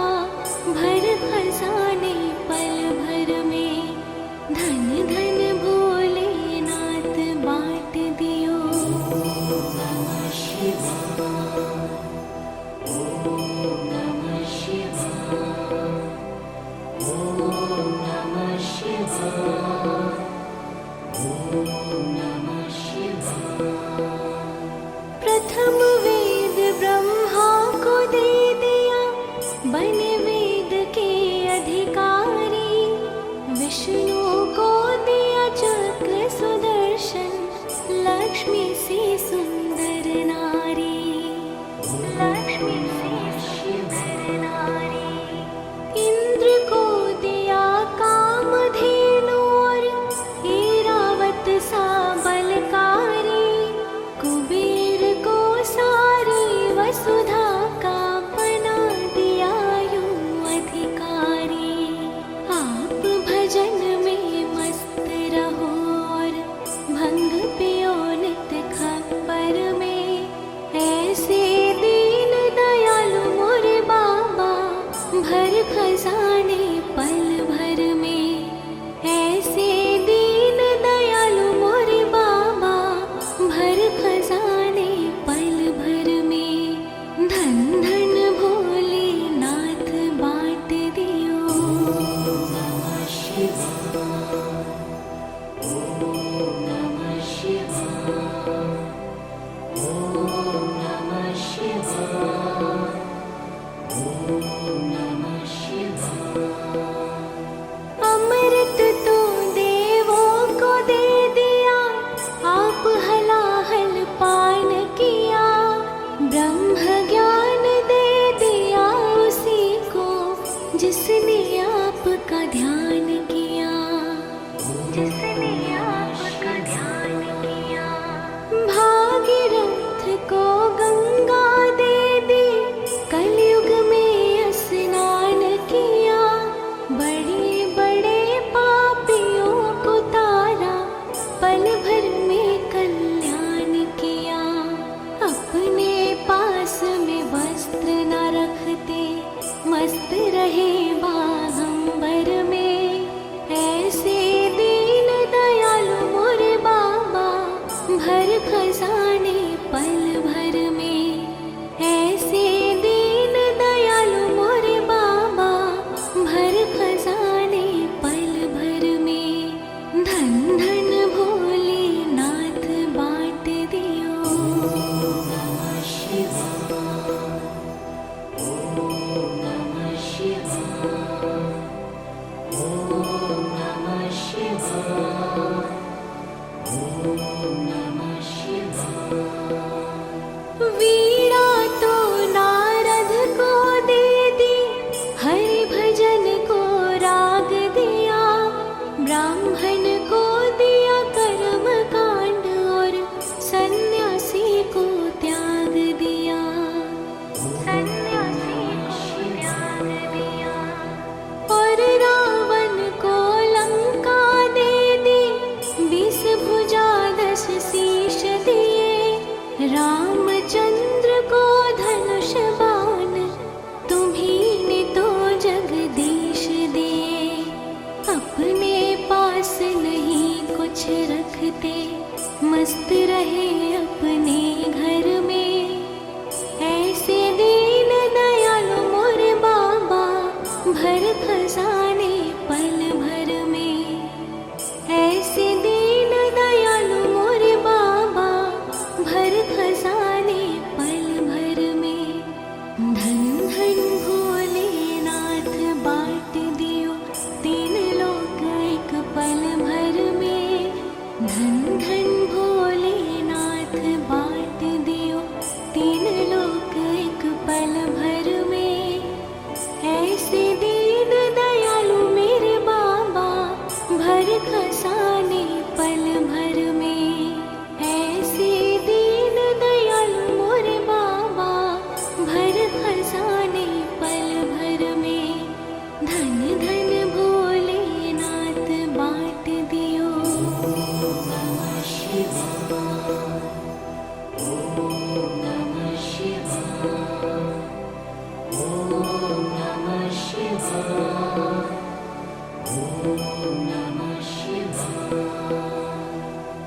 भर खजाने पल भर में। धन धन भोलेनाथ बाँट दियो। नमः शिवाय। रामचंद्र को धनुष बाण तुम्हीं ने तो जगदीश दिए। अपने पास नहीं कुछ रखते, मस्त रहे अपने घर में। ऐसे दीन दयालु मोरे बाबा, भर खजाने पल भर में। ऐसे दीन दयालु मोरे बाबा, भर खजाने पल भर में। धन धन भोलेनाथ बांट दियो तीन लोक एक पल भर में। धन धन भोलेनाथ बांट दियो तीन लोक एक पल भर में। ऐसे दीन दयालु मेरे बाबा, भर खजाने पल भर में। ऐसे दीन दयालु मोरे बाबा, भर खजाने पल भर में। धन धन भोलेनाथ बांट दियो।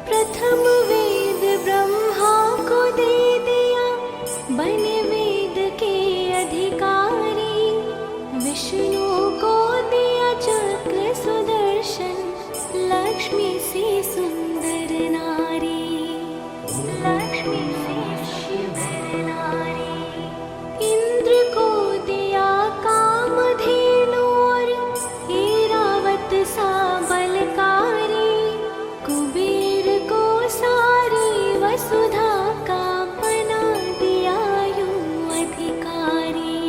प्रथम वेद ब्रह्मा को दे दिया, बने वेद के अधिकारी। विष्णु को दिया चक्र सुदर्शन, लक्ष्मी से सुंदर नारी। लक्ष्मी से सुंदर नारी। इंद्र को दिया कामधेनु और ऐरावत सा बलकारी। कुबेर को सारी वसुधा का बना दिया यूं अधिकारी।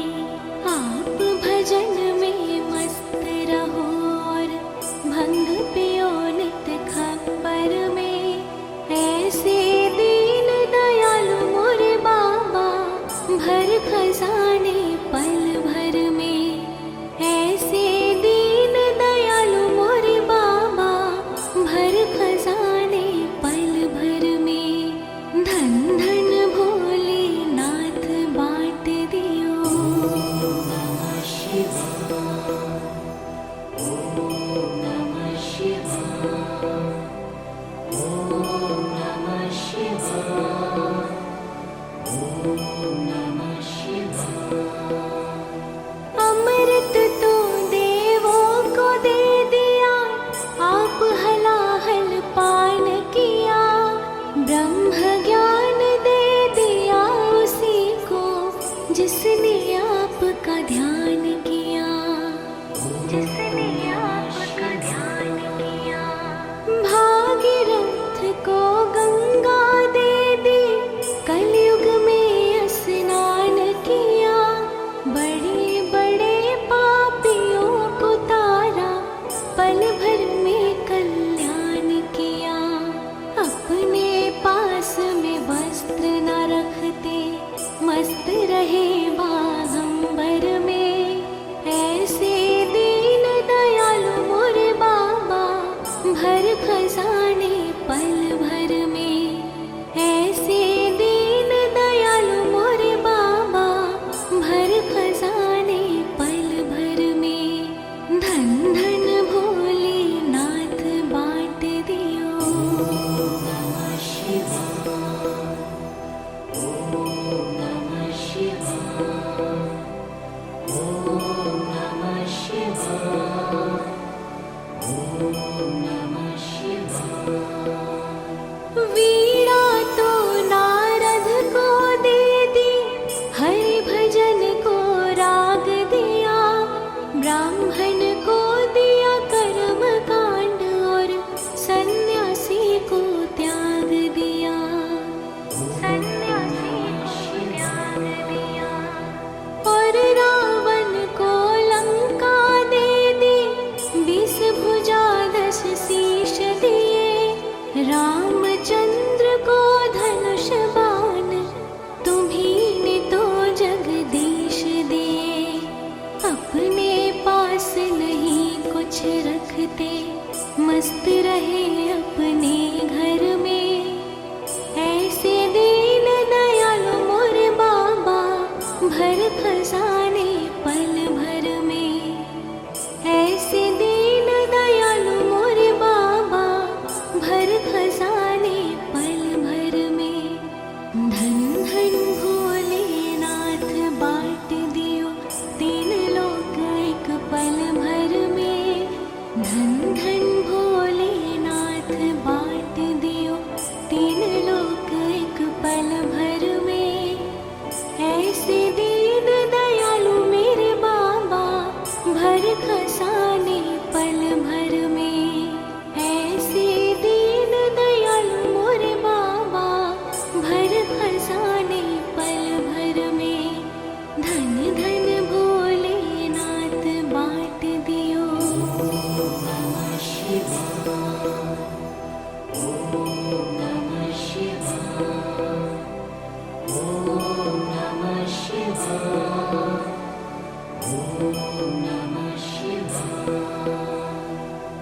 आप भजन में मस्त रहो और भंग पियो नित खप्पर में। ऐसे दीन दयालु मोरे बाबा, भर खजाने पल भर में। ऐसे दीन दयालु मोरे बाबा, भर खजाने पल भर में। धन धन भोलेनाथ बांट दियो। अमृत तो देवों को दे दिया, आप हलाहल पान किया। ब्रह्म ज्ञान दे दिया उसी को, जिसने आपका ध्यान किया। जिसने आपका ध्यान किया। भागीरथ को गंगा दे दी, कलयुग में स्नान किया। बड़े बड़े पापियों को तारा, पल भर में कल्याण किया। अपने पास में वस्त्र न रखते, मस्त रहे बागंबर में। ऐसे दीन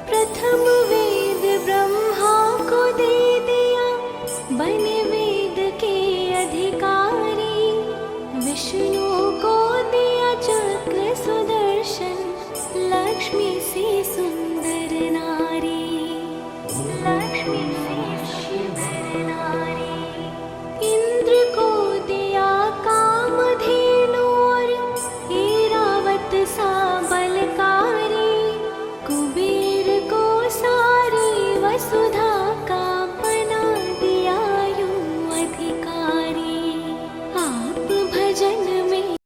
प्रथम वेद ब्रह्मा को दे दिया, बने वेद के अधिकारी। विष्णु को दिया चक्र सुदर्शन, लक्ष्मी सी सुंदर नारी। लक्ष्मी सी सुंदर नारी। इंद्र को दिया कामधेनु और ऐरावत सा बल